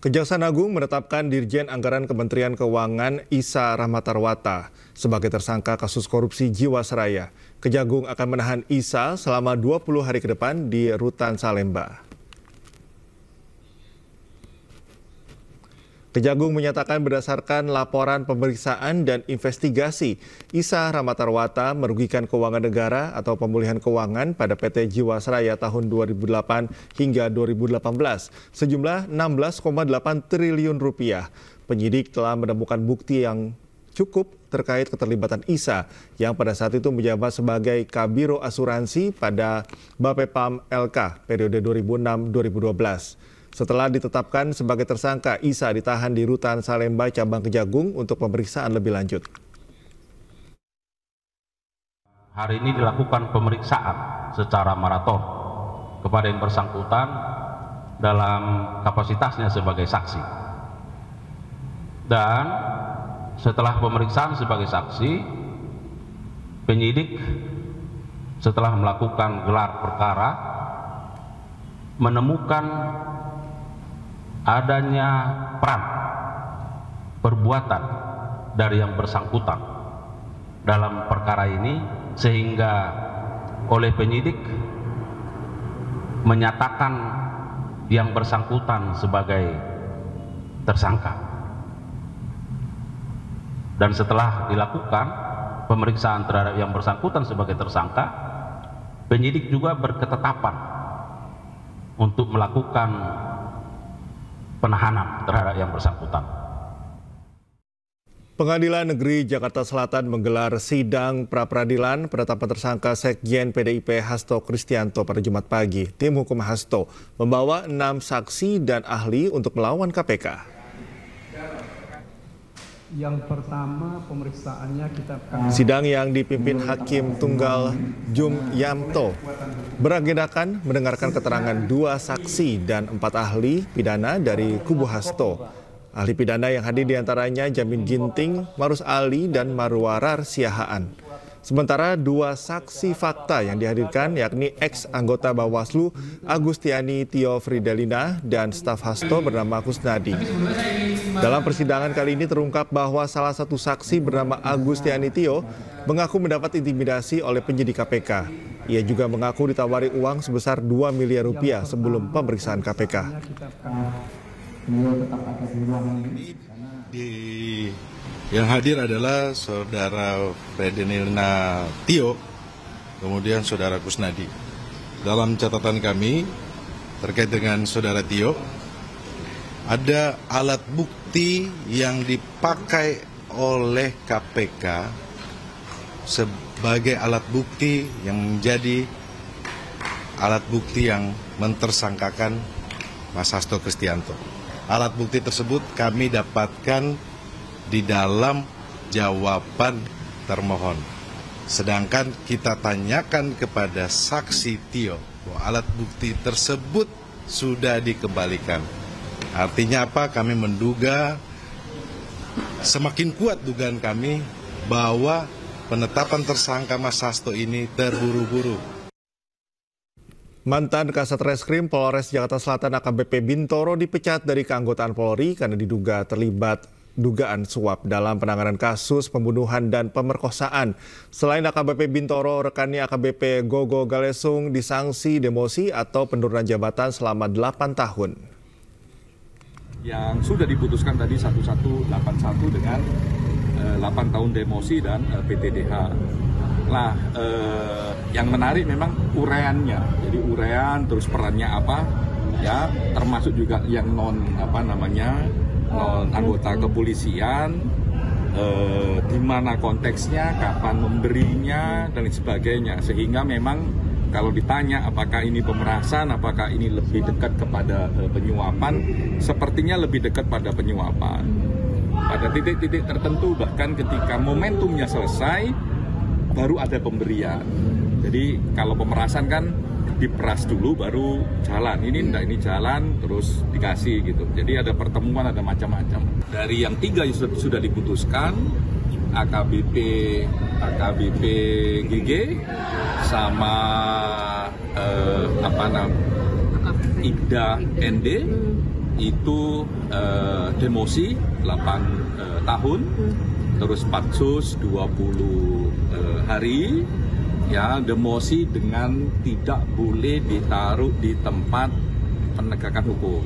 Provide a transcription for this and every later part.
Kejaksaan Agung menetapkan Dirjen Anggaran Kementerian Keuangan Isa Rahmatarwata sebagai tersangka kasus korupsi Jiwasraya. Kejagung akan menahan Isa selama 20 hari ke depan di Rutan Salemba. Kejagung menyatakan berdasarkan laporan pemeriksaan dan investigasi, Isa Rahmatarwata merugikan keuangan negara atau pemulihan keuangan pada PT Jiwasraya tahun 2008 hingga 2018 sejumlah 16,8 triliun rupiah. Penyidik telah menemukan bukti yang cukup terkait keterlibatan Isa yang pada saat itu menjabat sebagai Kabiro Asuransi pada Bapepam LK periode 2006-2012. Setelah ditetapkan sebagai tersangka, Isa ditahan di Rutan Salemba Cabang Kejagung untuk pemeriksaan lebih lanjut. Hari ini dilakukan pemeriksaan secara maraton kepada yang bersangkutan dalam kapasitasnya sebagai saksi. Dan setelah pemeriksaan sebagai saksi, penyidik setelah melakukan gelar perkara menemukan adanya peran perbuatan dari yang bersangkutan dalam perkara ini, sehingga oleh penyidik menyatakan yang bersangkutan sebagai tersangka. Dan setelah dilakukan pemeriksaan terhadap yang bersangkutan sebagai tersangka, penyidik juga berketetapan untuk melakukan penahanan terhadap yang bersangkutan. Pengadilan Negeri Jakarta Selatan menggelar sidang pra-peradilan penetapan tersangka Sekjen PDIP Hasto Kristianto pada Jumat pagi. Tim hukum Hasto membawa 6 saksi dan ahli untuk melawan KPK. Yang pertama pemeriksaannya kita sidang yang dipimpin Hakim Tunggal Jum Yamto beragendakan mendengarkan keterangan 2 saksi dan 4 ahli pidana dari kubu Hasto. Ahli pidana yang hadir diantaranya Jamin Ginting, Marus Ali, dan Marwarar Siahaan. Sementara 2 saksi fakta yang dihadirkan yakni ex-anggota Bawaslu Agustiani Tio Fridelina dan staf Hasto bernama Kusnadi. Dalam persidangan kali ini terungkap bahwa salah satu saksi bernama Agustiani Tio mengaku mendapat intimidasi oleh penyidik KPK. Ia juga mengaku ditawari uang sebesar 2 miliar rupiah sebelum pemeriksaan KPK. Yang hadir adalah saudara Fridelina Tio, kemudian saudara Kusnadi. Dalam catatan kami terkait dengan saudara Tio, ada alat bukti yang dipakai oleh KPK sebagai alat bukti yang menjadi alat bukti yang mentersangkakan Mas Hasto Kristianto. Alat bukti tersebut kami dapatkan di dalam jawaban termohon. Sedangkan kita tanyakan kepada saksi Tio bahwa alat bukti tersebut sudah dikembalikan. Artinya apa? Kami menduga, semakin kuat dugaan kami bahwa penetapan tersangka Mas Hasto ini terburu-buru. Mantan Kasat Reskrim Polres Jakarta Selatan AKBP Bintoro dipecat dari keanggotaan Polri karena diduga terlibat dugaan suap dalam penanganan kasus pembunuhan dan pemerkosaan. Selain AKBP Bintoro, rekannya AKBP Gogo Galesung disanksi demosi atau penurunan jabatan selama 8 tahun. Yang sudah diputuskan tadi 1181 dengan 8 tahun demosi dan PTDH. Nah, yang menarik memang uraiannya. Jadi uraian terus perannya apa? Ya, termasuk juga yang non anggota kepolisian, di mana konteksnya, kapan memberinya dan sebagainya. Sehingga memang kalau ditanya apakah ini pemerasan, apakah ini lebih dekat kepada penyuapan, sepertinya lebih dekat pada penyuapan. Pada titik-titik tertentu, bahkan ketika momentumnya selesai, baru ada pemberian. Jadi kalau pemerasan kan diperas dulu baru jalan. Ini enggak, ini jalan terus dikasih gitu. Jadi ada pertemuan, ada macam-macam. Dari yang 3 yang sudah diputuskan, AKBP GG sama Ibda ND itu demosi 8 tahun, terus patsus 20 hari, ya, demosi dengan tidak boleh ditaruh di tempat penegakan hukum.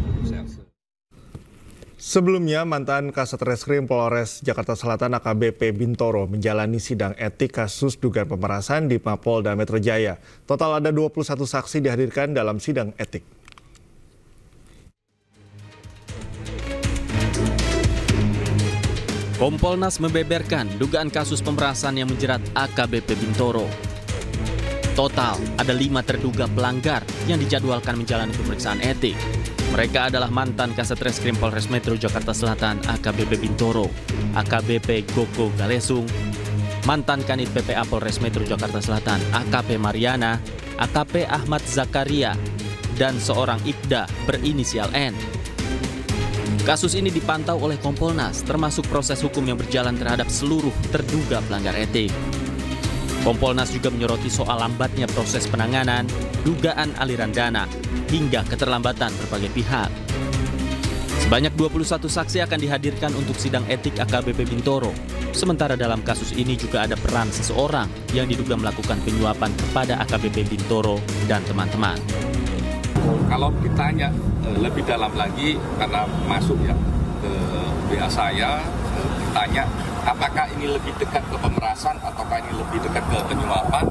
Sebelumnya, mantan Kasat Reskrim Polres Jakarta Selatan AKBP Bintoro menjalani sidang etik kasus dugaan pemerasan di Mapolda Metro Jaya. Total ada 21 saksi dihadirkan dalam sidang etik. Kompolnas membeberkan dugaan kasus pemerasan yang menjerat AKBP Bintoro. Total ada 5 terduga pelanggar yang dijadwalkan menjalani pemeriksaan etik. Mereka adalah mantan Kasat Reskrim Polres Metro Jakarta Selatan AKBP Bintoro, AKBP Gogo Galesung, mantan Kanit PPA Polres Metro Jakarta Selatan AKP Mariana, AKP Ahmad Zakaria, dan seorang Ibda berinisial N. Kasus ini dipantau oleh Kompolnas, termasuk proses hukum yang berjalan terhadap seluruh terduga pelanggar etik. Kompolnas juga menyoroti soal lambatnya proses penanganan, dugaan aliran dana, hingga keterlambatan berbagai pihak. Sebanyak 21 saksi akan dihadirkan untuk sidang etik AKBP Bintoro. Sementara dalam kasus ini juga ada peran seseorang yang diduga melakukan penyuapan kepada AKBP Bintoro dan teman-teman. Kalau ditanya lebih dalam lagi, karena masuk ya ke WA saya, ditanya apakah ini lebih dekat ke pemerasan ataukah ini lebih dekat ke penyuapan.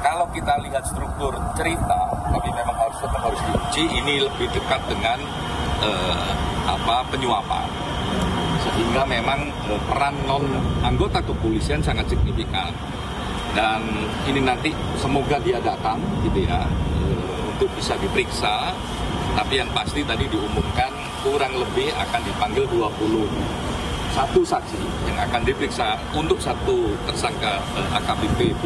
Kalau kita lihat struktur cerita, tapi memang harus diuji, ini lebih dekat dengan penyuapan. Sehingga memang peran non anggota kepolisian sangat signifikan. Dan ini nanti semoga dia datang gitu ya, untuk bisa diperiksa. Tapi yang pasti tadi diumumkan kurang lebih akan dipanggil 21 saksi yang akan diperiksa untuk satu tersangka AKBP B.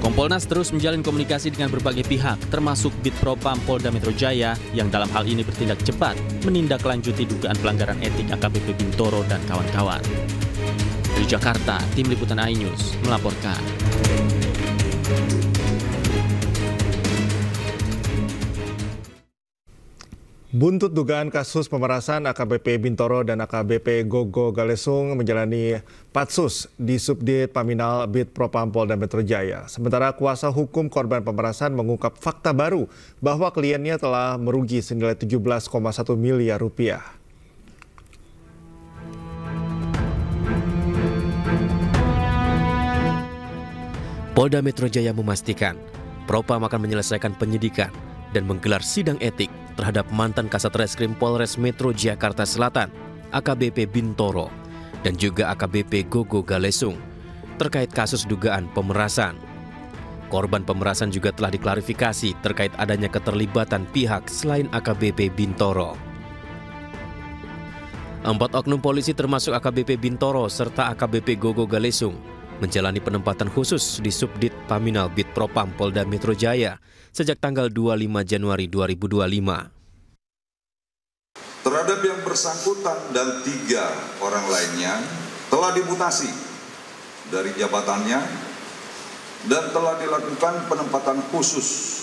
Kompolnas terus menjalin komunikasi dengan berbagai pihak, termasuk Bitpropam Polda Metro Jaya yang dalam hal ini bertindak cepat menindaklanjuti dugaan pelanggaran etik AKBP Bintoro dan kawan-kawan. Dari Jakarta, Tim Liputan iNews melaporkan. Buntut dugaan kasus pemerasan AKBP Bintoro dan AKBP Gogo Galesung menjalani patsus di Subdit Paminal Bitpropam Polda Metro Jaya. Sementara kuasa hukum korban pemerasan mengungkap fakta baru bahwa kliennya telah merugi senilai 17,1 miliar rupiah. Polda Metro Jaya memastikan Propam akan menyelesaikan penyidikan dan menggelar sidang etik terhadap mantan Kasat Reskrim Polres Metro Jakarta Selatan, AKBP Bintoro, dan juga AKBP Gogo Galesung, terkait kasus dugaan pemerasan. Korban pemerasan juga telah diklarifikasi terkait adanya keterlibatan pihak selain AKBP Bintoro. 4 oknum polisi termasuk AKBP Bintoro serta AKBP Gogo Galesung menjalani penempatan khusus di Subdit Paminal Bitpropam Polda Metro Jaya sejak tanggal 25 Januari 2025. Terhadap yang bersangkutan dan 3 orang lainnya telah dimutasi dari jabatannya dan telah dilakukan penempatan khusus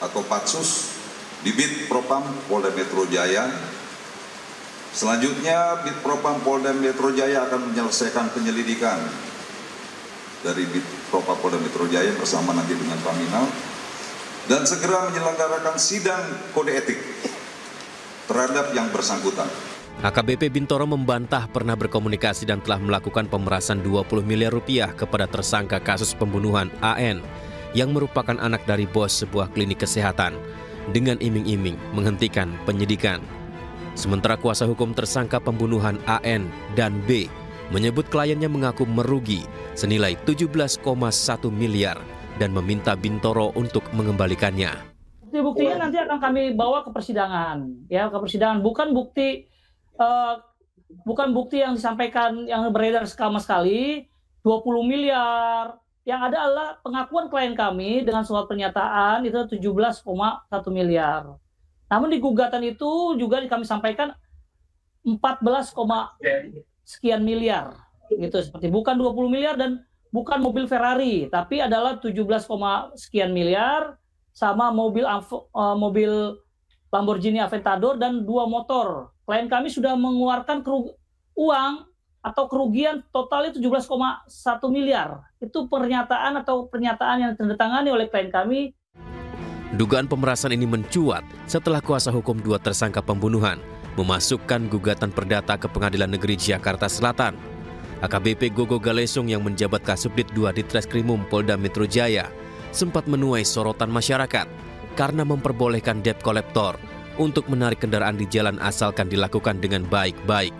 atau patsus di Bitpropam Polda Metro Jaya. Selanjutnya Bitpropam Polda Metro Jaya akan menyelesaikan penyelidikan dari Bitpropam Polda Metro Jaya bersama nanti dengan Paminal dan segera menyelenggarakan sidang kode etik terhadap yang bersangkutan. AKBP Bintoro membantah pernah berkomunikasi dan telah melakukan pemerasan 20 miliar rupiah kepada tersangka kasus pembunuhan AN yang merupakan anak dari bos sebuah klinik kesehatan dengan iming-iming menghentikan penyidikan. Sementara kuasa hukum tersangka pembunuhan AN dan B menyebut kliennya mengaku merugi senilai 17,1 miliar dan meminta Bintoro untuk mengembalikannya. Bukti-buktinya nanti akan kami bawa ke persidangan, ya, ke persidangan. Bukan bukti yang disampaikan yang beredar sama sekali 20 miliar. Yang ada adalah pengakuan klien kami dengan surat pernyataan itu 17,1 miliar. Namun di gugatan itu juga kami sampaikan 14, sekian miliar gitu, seperti bukan 20 miliar dan bukan mobil Ferrari, tapi adalah 17, sekian miliar sama mobil Lamborghini Aventador dan 2 motor. Klien kami sudah mengeluarkan uang atau kerugian total itu 17,1 miliar. Itu pernyataan yang ditandatangani oleh klien kami. Dugaan pemerasan ini mencuat setelah kuasa hukum 2 tersangka pembunuhan memasukkan gugatan perdata ke Pengadilan Negeri Jakarta Selatan. AKBP Gogo Galesung yang menjabat Kasubdit 2 di Treskrimum Polda Metro Jaya sempat menuai sorotan masyarakat karena memperbolehkan debt collector untuk menarik kendaraan di jalan asalkan dilakukan dengan baik-baik.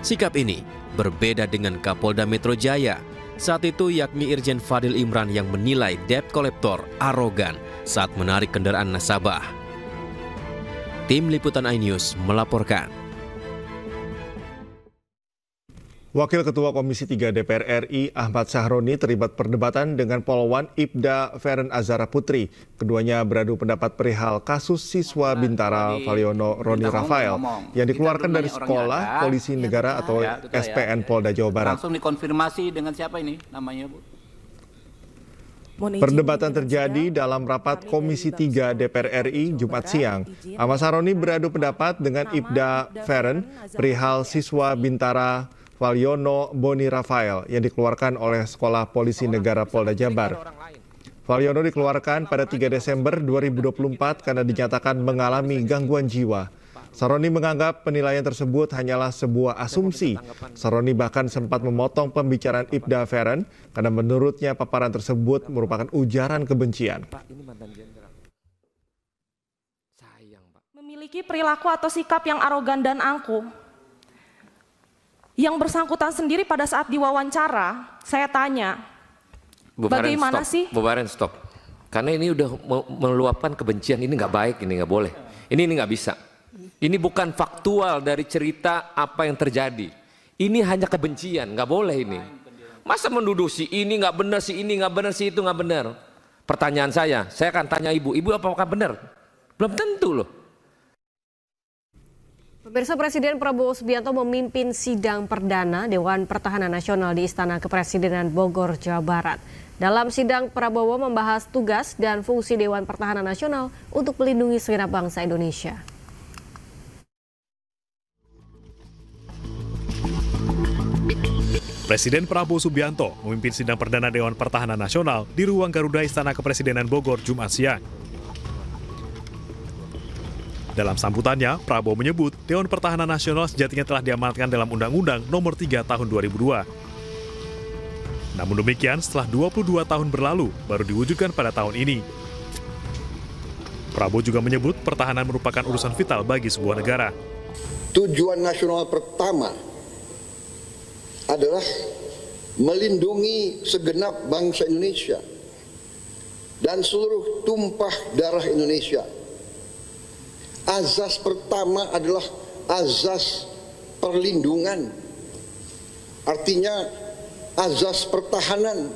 Sikap ini berbeda dengan Kapolda Metro Jaya saat itu, yakni Irjen Fadil Imran yang menilai debt collector arogan saat menarik kendaraan nasabah. Tim Liputan iNews melaporkan. Wakil Ketua Komisi 3 DPR RI Ahmad Sahroni terlibat perdebatan dengan Polwan Ibda Feren Azhara Putri. Keduanya beradu pendapat perihal kasus siswa Bintara Valiono Roni Rafael yang dikeluarkan dari Sekolah Polisi Negara atau SPN Polda Jawa Barat. Langsung dikonfirmasi dengan siapa ini namanya, Bu? Perdebatan terjadi dalam rapat Komisi 3 DPR RI Jumat siang. Ahmad Sahroni beradu pendapat dengan Ibda Feren perihal siswa Bintara Valiono Boni Rafael yang dikeluarkan oleh Sekolah Polisi Negara Polda Jabar. Valiono dikeluarkan pada 3 Desember 2024 karena dinyatakan mengalami gangguan jiwa. Sahroni menganggap penilaian tersebut hanyalah sebuah asumsi. Sahroni bahkan sempat memotong pembicaraan Ibda Feren karena menurutnya paparan tersebut merupakan ujaran kebencian. Memiliki perilaku atau sikap yang arogan dan angkuh. Yang bersangkutan sendiri pada saat diwawancara, saya tanya, bagaimana sih? Bu Baren, stop. Karena ini udah meluapkan kebencian, ini nggak baik, ini nggak boleh. Ini nggak bisa. Ini bukan faktual dari cerita apa yang terjadi. Ini hanya kebencian, nggak boleh ini. Masa menuduh si ini nggak benar, si ini nggak benar, si itu nggak benar. Pertanyaan saya akan tanya ibu apakah benar? Belum tentu loh. Pemirsa, Presiden Prabowo Subianto memimpin sidang perdana Dewan Pertahanan Nasional di Istana Kepresidenan Bogor, Jawa Barat. Dalam sidang, Prabowo membahas tugas dan fungsi Dewan Pertahanan Nasional untuk melindungi segenap bangsa Indonesia. Presiden Prabowo Subianto memimpin sidang perdana Dewan Pertahanan Nasional di ruang Garuda Istana Kepresidenan Bogor, Jumat siang. Dalam sambutannya, Prabowo menyebut Dewan Pertahanan Nasional sejatinya telah diamanatkan dalam Undang-Undang Nomor 3 Tahun 2002. Namun demikian, setelah 22 tahun berlalu, baru diwujudkan pada tahun ini. Prabowo juga menyebut pertahanan merupakan urusan vital bagi sebuah negara. Tujuan nasional pertama adalah melindungi segenap bangsa Indonesia dan seluruh tumpah darah Indonesia. Azas pertama adalah azas perlindungan, artinya azas pertahanan.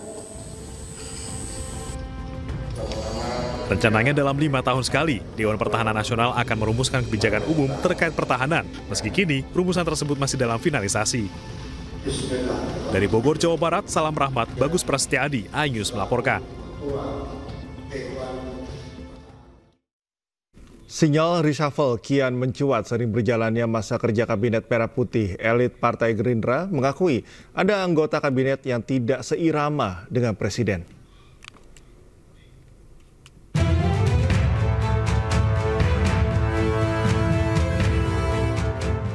Rencananya dalam 5 tahun sekali, Dewan Pertahanan Nasional akan merumuskan kebijakan umum terkait pertahanan. Meski kini, rumusan tersebut masih dalam finalisasi. Dari Bogor, Jawa Barat, Salam Rahmat, Bagus Prasetyadi, iNews melaporkan. Sinyal reshuffle kian mencuat sering berjalannya masa kerja Kabinet Merah Putih. Elit Partai Gerindra mengakui ada anggota kabinet yang tidak seirama dengan Presiden.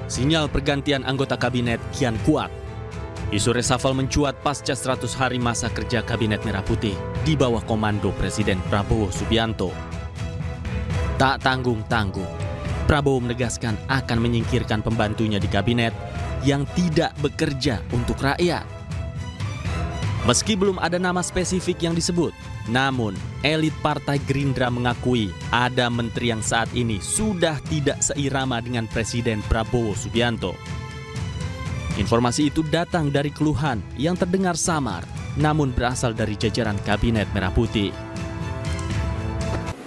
Sinyal pergantian anggota kabinet kian kuat. Isu reshuffle mencuat pasca 100 hari masa kerja Kabinet Merah Putih di bawah komando Presiden Prabowo Subianto. Tak tanggung-tanggung, Prabowo menegaskan akan menyingkirkan pembantunya di kabinet yang tidak bekerja untuk rakyat. Meski belum ada nama spesifik yang disebut, namun elit Partai Gerindra mengakui ada menteri yang saat ini sudah tidak seirama dengan Presiden Prabowo Subianto. Informasi itu datang dari keluhan yang terdengar samar, namun berasal dari jajaran Kabinet Merah Putih.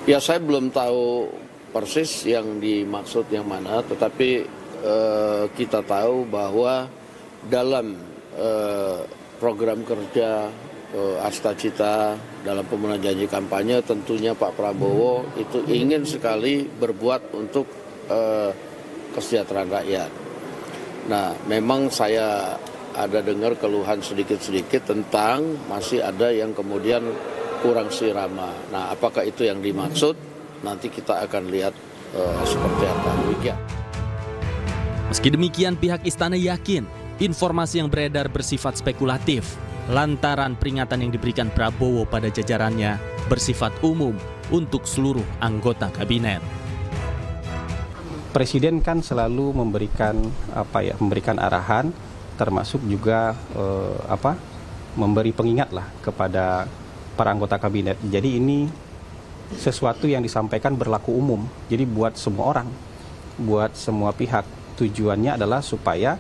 Ya, saya belum tahu persis yang dimaksud yang mana, tetapi kita tahu bahwa dalam program kerja Astacita dalam pemenuhan janji kampanye, tentunya Pak Prabowo itu ingin sekali berbuat untuk kesejahteraan rakyat. Nah, memang saya ada dengar keluhan sedikit-sedikit tentang masih ada yang kemudian kurang sirama. Nah, apakah itu yang dimaksud? Nanti kita akan lihat seperti apa. Demikian. Meski demikian, pihak istana yakin informasi yang beredar bersifat spekulatif lantaran peringatan yang diberikan Prabowo pada jajarannya bersifat umum untuk seluruh anggota kabinet. Presiden kan selalu memberikan memberikan arahan, termasuk juga memberi pengingat lah kepada para anggota kabinet. Jadi ini sesuatu yang disampaikan berlaku umum. Jadi buat semua orang, buat semua pihak. Tujuannya adalah supaya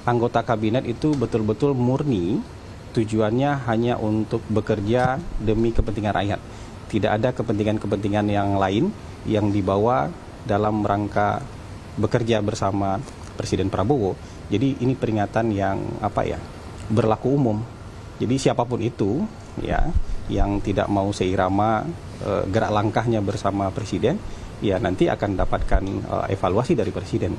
anggota kabinet itu betul-betul murni. Tujuannya hanya untuk bekerja demi kepentingan rakyat. Tidak ada kepentingan-kepentingan yang lain yang dibawa dalam rangka bekerja bersama Presiden Prabowo. Jadi ini peringatan yang berlaku umum. Jadi siapapun itu ya yang tidak mau seirama gerak langkahnya bersama Presiden, ya nanti akan dapatkan evaluasi dari Presiden.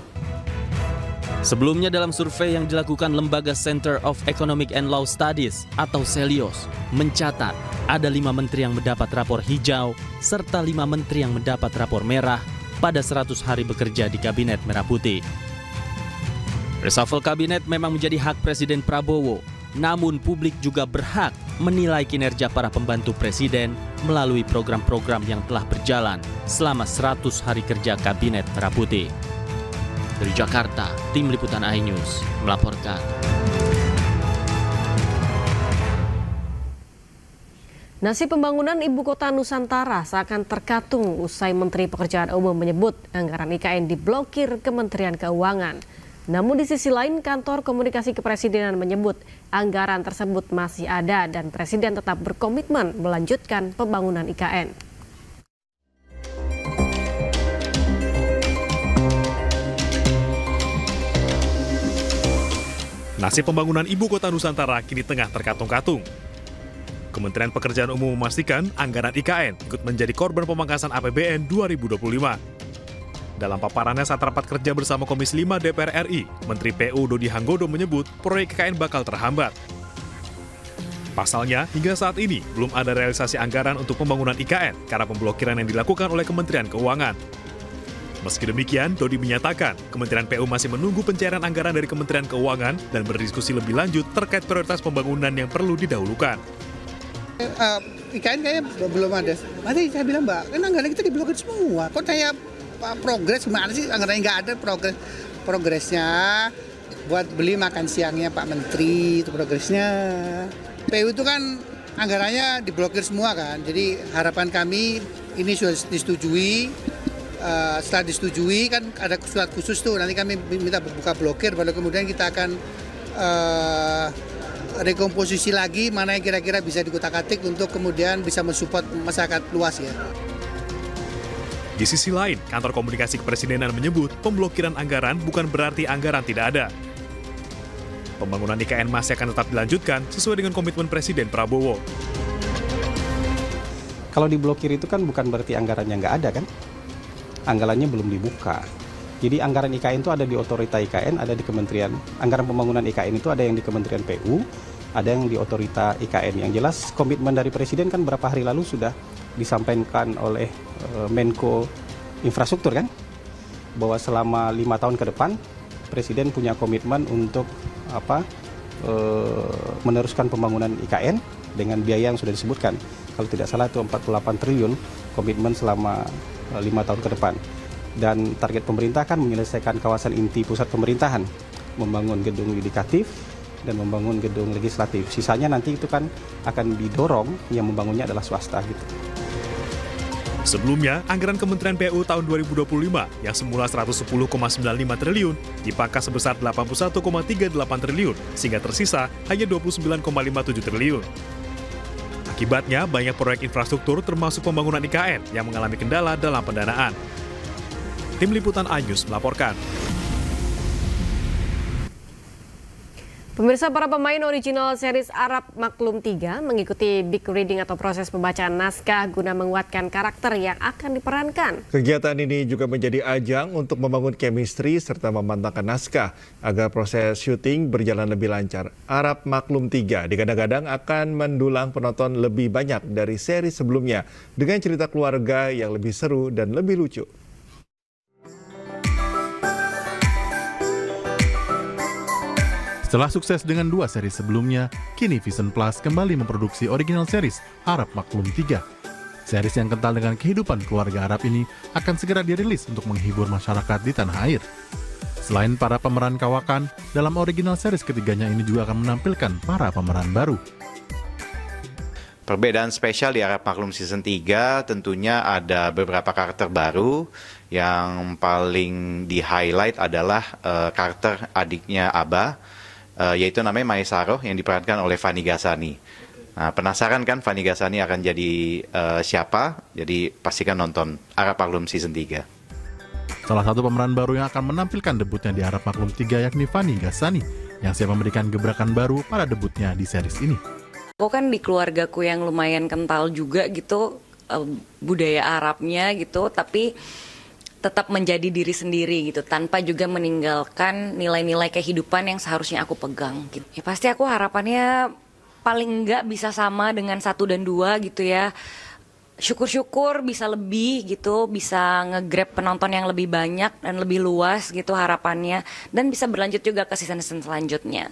Sebelumnya dalam survei yang dilakukan Lembaga Center of Economic and Law Studies atau CELIOS mencatat ada 5 menteri yang mendapat rapor hijau serta 5 menteri yang mendapat rapor merah pada 100 hari bekerja di Kabinet Merah Putih. Reshuffle kabinet memang menjadi hak Presiden Prabowo, namun publik juga berhak menilai kinerja para pembantu Presiden melalui program-program yang telah berjalan selama 100 hari kerja Kabinet Merah Putih. Dari Jakarta, Tim Liputan iNews melaporkan. Nasib pembangunan Ibu Kota Nusantara seakan terkatung usai Menteri Pekerjaan Umum menyebut anggaran IKN diblokir Kementerian Keuangan. Namun di sisi lain, Kantor Komunikasi Kepresidenan menyebut anggaran tersebut masih ada dan Presiden tetap berkomitmen melanjutkan pembangunan IKN. Nasib pembangunan Ibu Kota Nusantara kini tengah terkatung-katung. Kementerian Pekerjaan Umum memastikan anggaran IKN ikut menjadi korban pemangkasan APBN 2025. Dalam paparannya saat rapat kerja bersama Komisi 5 DPR RI, Menteri PU Dodi Hanggodo menyebut proyek IKN bakal terhambat. Pasalnya, hingga saat ini belum ada realisasi anggaran untuk pembangunan IKN karena pemblokiran yang dilakukan oleh Kementerian Keuangan. Meski demikian, Dodi menyatakan Kementerian PU masih menunggu pencairan anggaran dari Kementerian Keuangan dan berdiskusi lebih lanjut terkait prioritas pembangunan yang perlu didahulukan. IKN kayaknya belum ada. Nanti saya bilang, Mbak, kan anggaran kita diblokir semua. Kok saya progres gimana sih? Anggarannya nggak ada progresnya. Buat beli makan siangnya Pak Menteri, itu progresnya. PU itu kan anggarannya diblokir semua kan. Jadi harapan kami ini sudah disetujui. Setelah disetujui kan ada surat khusus tuh, nanti kami minta buka blokir, baru kemudian kita akan rekomposisi lagi mana yang kira-kira bisa dikutak-atik untuk kemudian bisa mensupport masyarakat luas ya. Di sisi lain, Kantor Komunikasi Kepresidenan menyebut pemblokiran anggaran bukan berarti anggaran tidak ada. Pembangunan IKN masih akan tetap dilanjutkan sesuai dengan komitmen Presiden Prabowo. Kalau diblokir itu kan bukan berarti anggarannya nggak ada kan? Anggarannya belum dibuka. Jadi anggaran IKN itu ada di otorita IKN, ada di Kementerian. Anggaran pembangunan IKN itu ada yang di Kementerian PU, ada yang di otorita IKN. Yang jelas komitmen dari Presiden kan berapa hari lalu sudah disampaikan oleh Menko Infrastruktur kan, bahwa selama 5 tahun ke depan Presiden punya komitmen untuk meneruskan pembangunan IKN dengan biaya yang sudah disebutkan. Kalau tidak salah itu 48 triliun komitmen selama 5 tahun ke depan. Dan target pemerintah kan menyelesaikan kawasan inti pusat pemerintahan, membangun gedung yudikatif dan membangun gedung legislatif. Sisanya nanti itu kan akan didorong, yang membangunnya adalah swasta gitu. Sebelumnya, anggaran Kementerian PU tahun 2025 yang semula 110,95 triliun dipangkas sebesar 81,38 triliun sehingga tersisa hanya 29,57 triliun. Akibatnya, banyak proyek infrastruktur termasuk pembangunan IKN yang mengalami kendala dalam pendanaan. Tim Liputan iNews melaporkan. Pemirsa, para pemain original series Arab Maklum 3 mengikuti big reading atau proses pembacaan naskah guna menguatkan karakter yang akan diperankan. Kegiatan ini juga menjadi ajang untuk membangun chemistry serta memantapkan naskah agar proses syuting berjalan lebih lancar. Arab Maklum 3 digadang-gadang akan mendulang penonton lebih banyak dari seri sebelumnya dengan cerita keluarga yang lebih seru dan lebih lucu. Setelah sukses dengan 2 seri sebelumnya, kini Vision Plus kembali memproduksi original series Arab Maklum 3. Series yang kental dengan kehidupan keluarga Arab ini akan segera dirilis untuk menghibur masyarakat di tanah air. Selain para pemeran kawakan, dalam original series ketiganya ini juga akan menampilkan para pemeran baru. Perbedaan spesial di Arab Maklum Season 3 tentunya ada beberapa karakter baru. Yang paling di-highlight adalah karakter adiknya Abah, yaitu namanya Maesaroh yang diperankan oleh Fani Ghazani. Nah, penasaran kan Fani Ghazani akan jadi siapa? Jadi pastikan nonton Arab Maklum Season 3. Salah satu pemeran baru yang akan menampilkan debutnya di Arab Maklum 3 yakni Fani Ghazani yang siap memberikan gebrakan baru pada debutnya di series ini. Aku kan di keluargaku yang lumayan kental juga gitu, budaya Arabnya gitu, tapi tetap menjadi diri sendiri gitu, tanpa juga meninggalkan nilai-nilai kehidupan yang seharusnya aku pegang gitu. Ya pasti aku harapannya paling enggak bisa sama dengan 1 dan 2 gitu ya. Syukur-syukur bisa lebih gitu, bisa nge-grab penonton yang lebih banyak dan lebih luas gitu harapannya, dan bisa berlanjut juga ke season-season selanjutnya.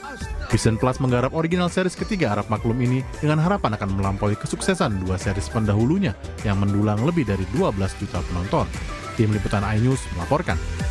Vision Plus menggarap original series ketiga Arab Maklum ini dengan harapan akan melampaui kesuksesan 2 series pendahulunya yang mendulang lebih dari 12 juta penonton. Tim Liputan iNews melaporkan.